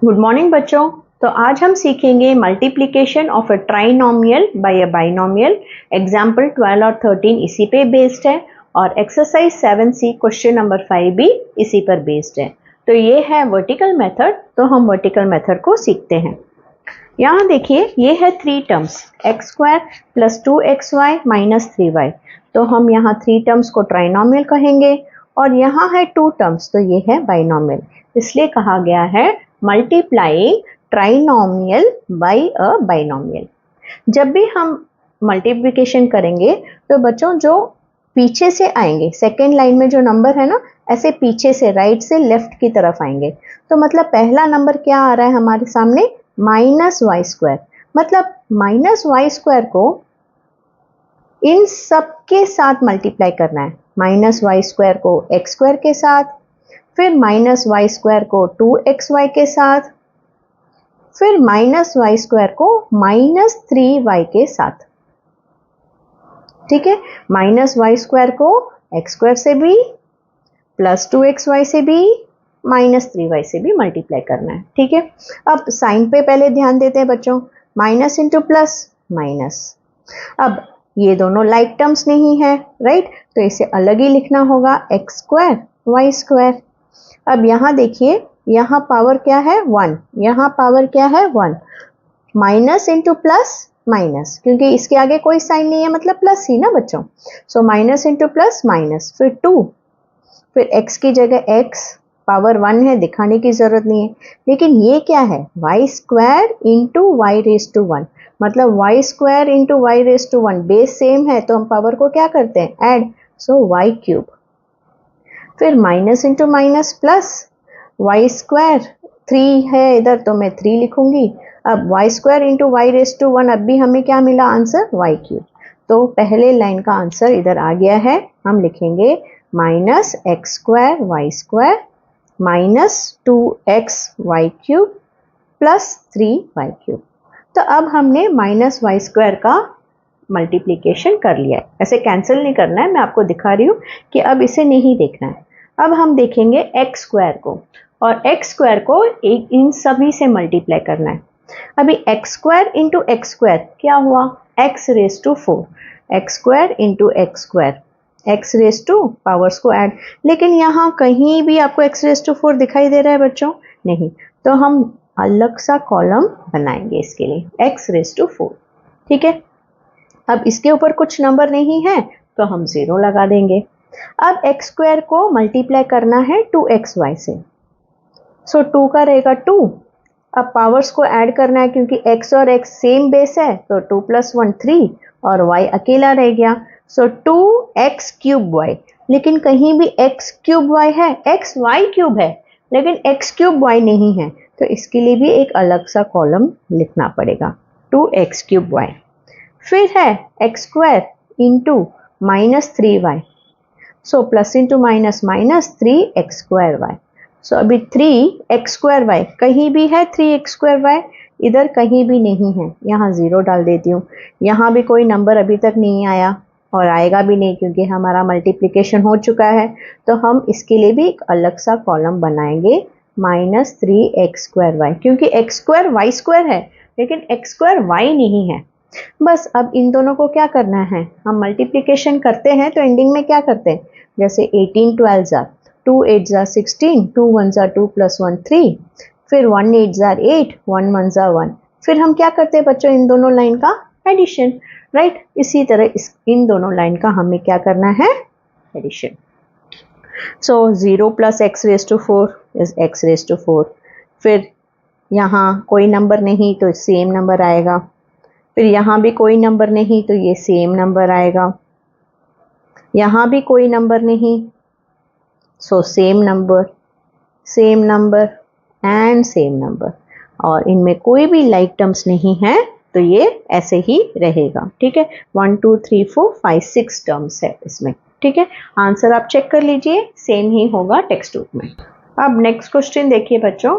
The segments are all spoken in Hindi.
गुड मॉर्निंग बच्चों। तो आज हम सीखेंगे multiplication of a trinomial by a binomial. Example 12 और 13 इसी पे बेस्ड है और एक्सरसाइज 7C क्वेश्चन नंबर 5 भी इसी पर बेस्ड है। तो ये है वर्टिकल मेथड, तो हम वर्टिकल मेथड को सीखते हैं। यहाँ देखिए, ये है 3 terms x² plus 2xy minus 3y। तो हम यहाँ 3 टर्म्स को ट्राइनोमियल कहेंगे और यहाँ है 2 टर्म्स, तो ये है बाइनोमियल। इसलिए कहा गया है multiplying trinomial by a binomial. जब भी हम मल्टीप्लिकेशन करेंगे तो बच्चों जो पीछे से आएंगे, सेकेंड लाइन में जो नंबर है ना, ऐसे पीछे से राइट से लेफ्ट की तरफ आएंगे। तो मतलब पहला नंबर क्या आ रहा है हमारे सामने, -y²। मतलब -y² को इन सब के साथ मल्टीप्लाई करना है। -y² को x² के साथ, फिर -y² को 2xy के साथ, फिर -y² को -3y के साथ। ठीक है, -y² को x² से भी, प्लस 2xy से भी, -3y से भी मल्टीप्लाई करना है। ठीक है, अब साइन पे पहले ध्यान देते हैं बच्चों। Minus into plus minus. अब ये दोनों लाइक टर्म्स नहीं है, राइट, तो इसे अलग ही लिखना होगा, x² y²। अब यहाँ देखिए, यहाँ पावर क्या है 1, यहाँ पावर क्या है 1। माइनस इंटू प्लस माइनस, क्योंकि इसके आगे कोई साइन नहीं है, मतलब प्लस ही ना बच्चों। सो माइनस इंटू प्लस माइनस, फिर 2, फिर x की जगह x, पावर 1 है, दिखाने की जरूरत नहीं है। लेकिन ये क्या है, y² इंटू y⁻1, मतलब y² into y⁻1, base same है तो हम पावर को क्या करते हैं, ऐड, सो y³। फिर minus into minus plus, y², 3 है इधर तो मैं 3 लिखूंगी। अब y² इंटू y⁻1, अब भी हमें क्या मिला आंसर, y³। तो पहले लाइन का आंसर इधर आ गया है। हम लिखेंगे -x² y² minus 2xy³ plus 3y³। तो अब हमने -y² का मल्टीप्लिकेशन कर लिया है। ऐसे कैंसिल नहीं करना है, मैं आपको दिखा रही हूँ कि अब इसे नहीं देखना है। अब हम देखेंगे x² को, और x² को इन सभी से मल्टीप्लाई करना है। अभी x² इंटू x² क्या हुआ, x⁻4, x² into x², x⁻, powers को ऐड। लेकिन यहाँ कहीं भी आपको x⁻4 दिखाई दे रहा है बच्चों, नहीं, तो हम अलग सा कॉलम बनाएंगे इसके लिए, x⁻4। ठीक है, अब इसके ऊपर कुछ नंबर नहीं है तो हम 0 लगा देंगे। अब x² को मल्टीप्लाई करना है 2xy से, सो 2 का रहेगा 2। अब पावर्स को ऐड करना है, क्योंकि x और x सेम बेस है, तो 2 + 1 3 और y अकेला रह गया, सो 2x³ y। लेकिन कहीं भी x³ है, xy³ है, लेकिन x³ नहीं है, तो इसके लिए भी एक अलग सा कॉलम लिखना पड़ेगा, 2x³ y। फिर है x² into -3y, so plus into minus minus 3x²y। सो अभी 3x²y कहीं भी है, 3x²y इधर कहीं भी नहीं है, यहाँ 0 डाल देती हूँ। यहाँ भी कोई नंबर अभी तक नहीं आया और आएगा भी नहीं, क्योंकि हमारा मल्टीप्लिकेशन हो चुका है। तो हम इसके लिए भी एक अलग सा कॉलम बनाएंगे, -3x²y, क्योंकि x² y² है, लेकिन x² y नहीं है। बस अब इन दोनों को क्या करना है, हम मल्टीप्लिकेशन करते हैं तो एंडिंग में क्या करते हैं, जैसे 18 12 जार, 2 8 जार 16, 2 1 जार 2 + 1 3, फिर 1 8 जार 8, 1 1 जार 1। फिर हम क्या करते हैं बच्चों, इन दोनों लाइन का एडिशन, राइट। इसी तरह इन दोनों लाइन का हमें क्या करना है, addition. So 0 + x⁻4 is x⁻4। फिर यहाँ कोई नंबर नहीं तो सेम नंबर आएगा, फिर यहाँ भी कोई नंबर नहीं तो ये सेम नंबर आएगा, यहाँ भी कोई नंबर नहीं, so same number and same number, और इनमें कोई भी लाइक टर्म्स नहीं है, तो ये ऐसे ही रहेगा। ठीक है, 1 2 3 4 5 6 टर्म्स है इसमें। ठीक है, आंसर आप चेक कर लीजिए, सेम ही होगा टेक्स्ट बुक में। अब नेक्स्ट क्वेश्चन देखिए बच्चों,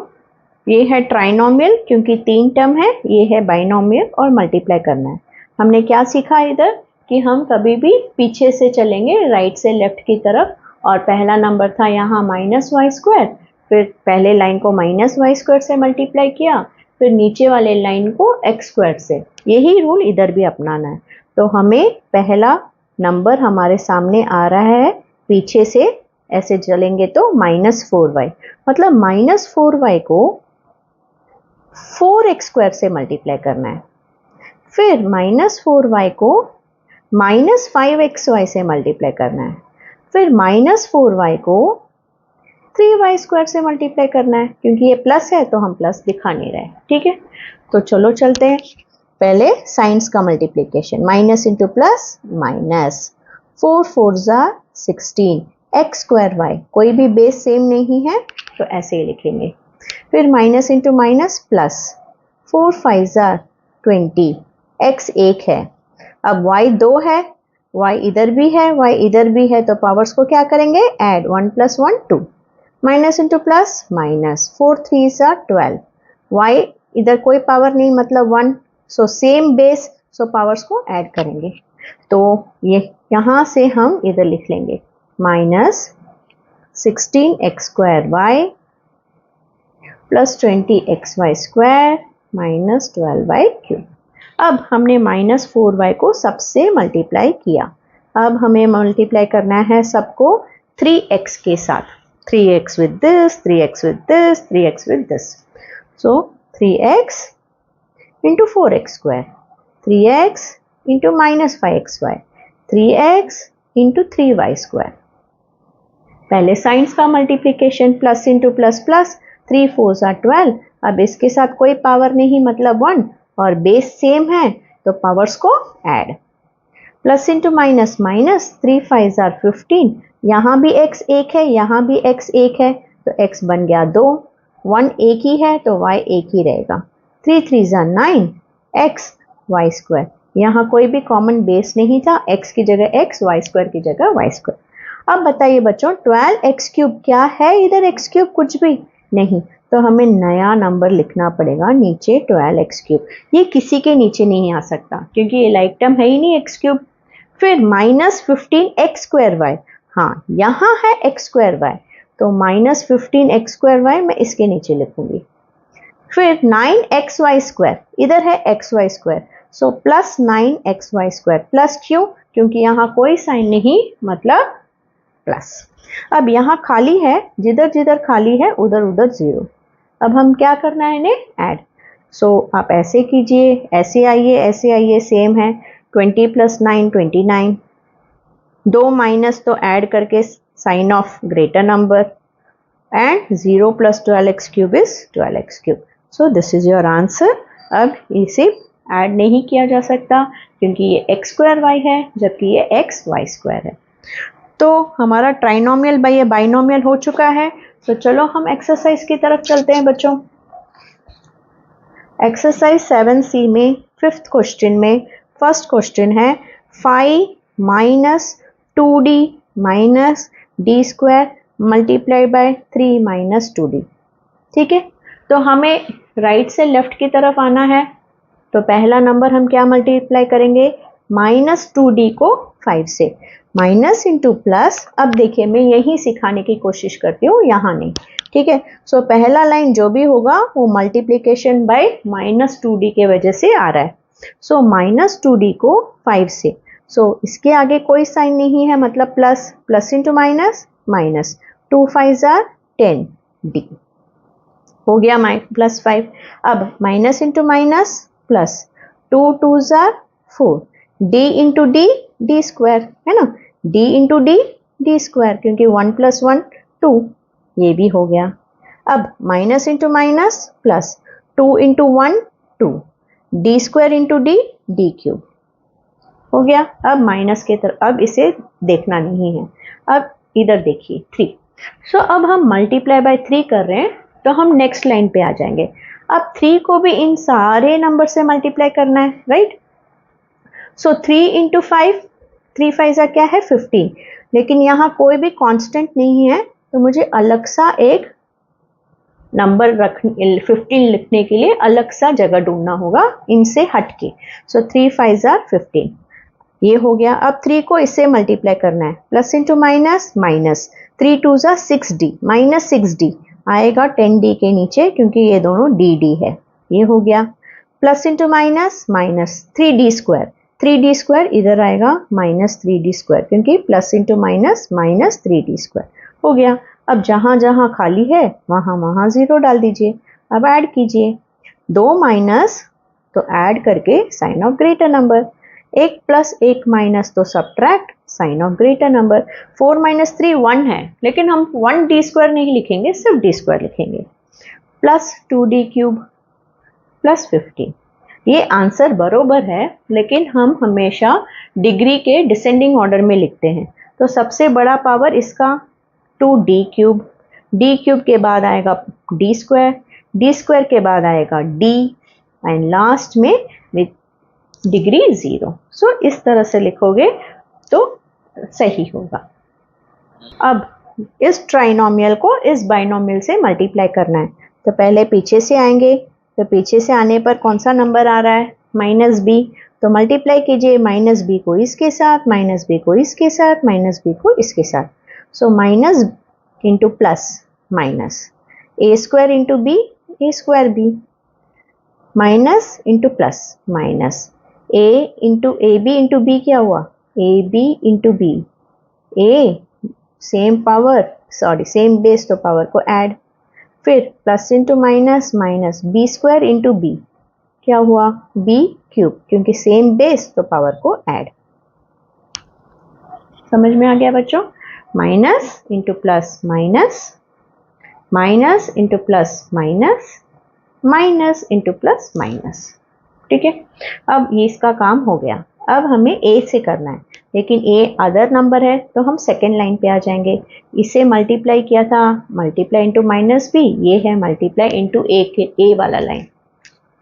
ये है ट्राइनोमियल, क्योंकि 3 टर्म है, ये है बाइनोमियल और मल्टीप्लाई करना है। हमने क्या सीखा इधर, कि हम कभी भी पीछे से चलेंगे राइट से लेफ्ट की तरफ, और पहला नंबर था यहाँ -y², फिर पहले लाइन को माइनस वाई स्क्वायर से मल्टीप्लाई किया, फिर नीचे वाले लाइन को एक्स स्क्वायर से। यही रूल इधर भी अपनाना है। तो हमें पहला नंबर हमारे सामने आ रहा है, पीछे से ऐसे चलेंगे तो -4y, मतलब -4y को 4x स्क्वायर से मल्टीप्लाई करना है। फिर -4y को -5xy से मल्टीप्लाई करना है। फिर -4y को 3y स्क्वायर से मल्टीप्लाई करना है, क्योंकि ये प्लस है तो हम प्लस दिखा नहीं रहे। ठीक है, तो चलो चलते हैं। पहले साइंस का multiplication, minus into plus minus, 4 4 16 X square Y, कोई भी बेस सेम नहीं है तो ऐसे ही लिखेंगे। फिर minus into minus plus, 4 5 20, x एक है। अब y 2 है, y इधर भी है, y इधर भी है, तो पावर्स को क्या करेंगे, add, 1 + 1 2, minus into plus minus, 4 3 12, y इधर कोई पावर नहीं मतलब 1, सो सेम बेस, सो पावर्स को ऐड करेंगे। तो ये यहाँ से हम इधर लिख लेंगे -16x² plus 20xy² minus 12y³। अब हमने -4y को सबसे मल्टीप्लाई किया। अब हमें मल्टीप्लाई करना है सबको 3x के साथ, 3x with this, 3x with this, 3x with this. So 3x into 4x², 3x into -5xy, 3x into 3y²। पहले साइंस का multiplication, plus into plus plus, 3 4 12। अब इसके साथ कोई पावर नहीं मतलब 1, और बेस सेम है तो पावर्स को add, plus into minus minus, 3 5 15, यहाँ भी x एक है, यहाँ भी x एक है, तो x बन गया 2, 1 एक ही है तो y एक ही रहेगा, 3 3 9 x y²। यहाँ कोई भी कॉमन बेस नहीं था, x की जगह x, y² की जगह y²। अब बताइए बच्चों, 12x³ क्या है? इधर x³ कुछ भी नहीं, तो हमें नया नंबर लिखना पड़ेगा नीचे 12x³। ये किसी के नीचे नहीं आ सकता क्योंकि ये लाइक टर्म है ही नहीं x³। फिर -15x²y, हाँ यहाँ है x²y, तो -15x²y मैं इसके नीचे लिखूंगी। फिर 9xy², इधर है xy², so plus 9xy², plus क्यों? क्योंकि यहाँ कोई साइन नहीं मतलब प्लस। अब यहाँ खाली है, जिधर जिधर खाली है उधर उधर 0। अब हम क्या करना है, इन्हें ऐड। सो आप ऐसे कीजिए, ऐसे आइए, सेम है। 20 + 9 29, 2 माइनस तो ऐड करके sign of greater number, and 0 + 12x³ is 12x³। So this is your answer. अब इसे ऐड नहीं किया जा सकता क्योंकि ये x²y है जबकि ये xy² है। तो हमारा ट्राइनोमियल बाय बाइनोमियल हो चुका है। तो चलो हम एक्सरसाइज की तरफ चलते हैं बच्चों। एक्सरसाइज 7C में 5th क्वेश्चन में फर्स्ट क्वेश्चन है 5 - 2d - d² multiplied by 3 - 2d। ठीक है, तो हमें राइट से लेफ्ट की तरफ आना है। तो पहला नंबर हम क्या मल्टीप्लाई करेंगे, -2d को 5 से, माइनस इंटू प्लस। अब देखिए मैं यही सिखाने की कोशिश करती हूँ, यहाँ नहीं। ठीक है, सो पहला लाइन जो भी होगा वो मल्टीप्लिकेशन बाय -2d के वजह से आ रहा है। सो -2d को 5 से, सो इसके आगे कोई साइन नहीं है मतलब plus, plus into minus minus, 2 5 10d हो गया +5। अब minus into minus plus, 2 2 4, d into D, d² है ना, d इंटू डी, d² क्योंकि 1 + 1 2, ये भी हो गया। अब minus into minus plus, 2 into 1 2, d² into D, d³ हो गया। अब माइनस के तरफ, अब इसे देखना नहीं है। अब इधर देखिए 3। सो अब हम मल्टीप्लाई बाय 3 कर रहे हैं, तो हम नेक्स्ट लाइन पे आ जाएंगे। अब 3 को भी इन सारे नंबर से मल्टीप्लाई करना है, राइट। सो 3 इंटू 5, 3 5 क्या है 15, लेकिन यहाँ कोई भी कांस्टेंट नहीं है तो मुझे अलग सा एक नंबर 15 लिखने के लिए अलग सा जगह ढूंढना होगा इनसे हटके। सो 3 5 15, ये हो गया। अब 3 को इससे मल्टीप्लाई करना है, plus into minus minus, 3 2 6d, -6d आएगा 10d के नीचे क्योंकि ये दोनों dd है, ये हो गया। Plus into minus, minus 3d square, 3d square इधर आएगा माइनस 3d स्क्वायर क्योंकि plus into minus minus 3d square हो गया। अब जहां जहां खाली है वहां वहां 0 डाल दीजिए। अब ऐड कीजिए, 2 माइनस तो ऐड करके sign of greater number, 1 plus 1 minus तो subtract sign of greater number. 4 minus 3 1 है, लेकिन हम 1d स्क्वायर नहीं लिखेंगे, सिर्फ d स्क्वायर लिखेंगे। Plus 2d cube plus 15। ये आंसर बरोबर है, लेकिन हम हमेशा डिग्री के डिसेंडिंग ऑर्डर में लिखते हैं। तो सबसे बड़ा पावर इसका 2d क्यूब, d क्यूब के बाद आएगा d स्क्वायर, d स्क्वायर के बाद आएगा d एंड लास्ट में विथ डिग्री 0। सो इस तरह से लिखोगे तो सही होगा। अब इस ट्राइनोमियल को इस बाइनोमियल से मल्टीप्लाई करना है, तो पहले पीछे से आएंगे, तो पीछे से आने पर कौन सा नंबर आ रहा है, माइनस बी, तो मल्टीप्लाई कीजिए माइनस बी को इसके साथ, माइनस बी को इसके साथ, माइनस बी को इसके साथ। So minus into plus minus, A square into B, A square B, minus into plus minus, A into A B into B क्या हुआ, A B into B, A same power sorry same base तो पावर को ऐड, फिर plus into minus minus B square into B क्या हुआ, बी क्यूब, क्योंकि सेम बेस तो पावर को ऐड। समझ में आ गया बच्चों? Minus into plus minus, minus into plus minus, minus into plus minus. ठीक है, अब ये इसका काम हो गया। अब हमें ए से करना है, लेकिन ए अदर नंबर है तो हम सेकेंड लाइन पे आ जाएंगे। इसे मल्टीप्लाई किया था, मल्टीप्लाई इंटू माइनस बी, ये है मल्टीप्लाई इंटू ए के ए वाला line,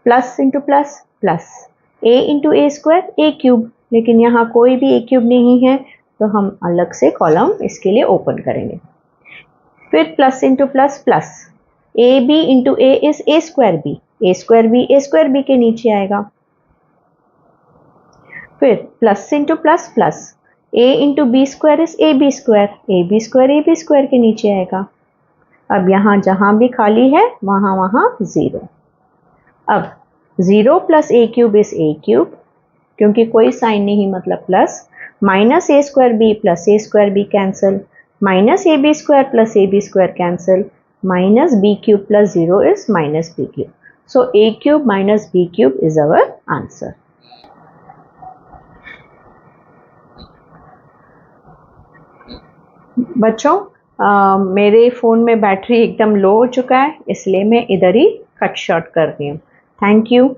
plus into plus plus, A into A square A cube, लेकिन यहाँ कोई भी ए क्यूब नहीं है तो हम अलग से कॉलम इसके लिए ओपन करेंगे। फिर plus into plus plus, A B into A is A square B, A square B के नीचे आएगा। फिर plus into plus plus, A into B square is A B square के नीचे आएगा। अब यहाँ जहाँ भी खाली है वहाँ वहाँ 0। अब 0 plus A cube is A cube, क्योंकि कोई साइन नहीं मतलब plus, minus A square B plus A square B cancel, minus A B square plus A B square cancel, minus b cube plus 0 is minus b cube. So a cube minus b cube is our answer. बच्चों मेरे फ़ोन में बैटरी एकदम लो हो चुका है, इसलिए मैं इधर ही कट शॉर्ट कर रही हूँ। Thank you.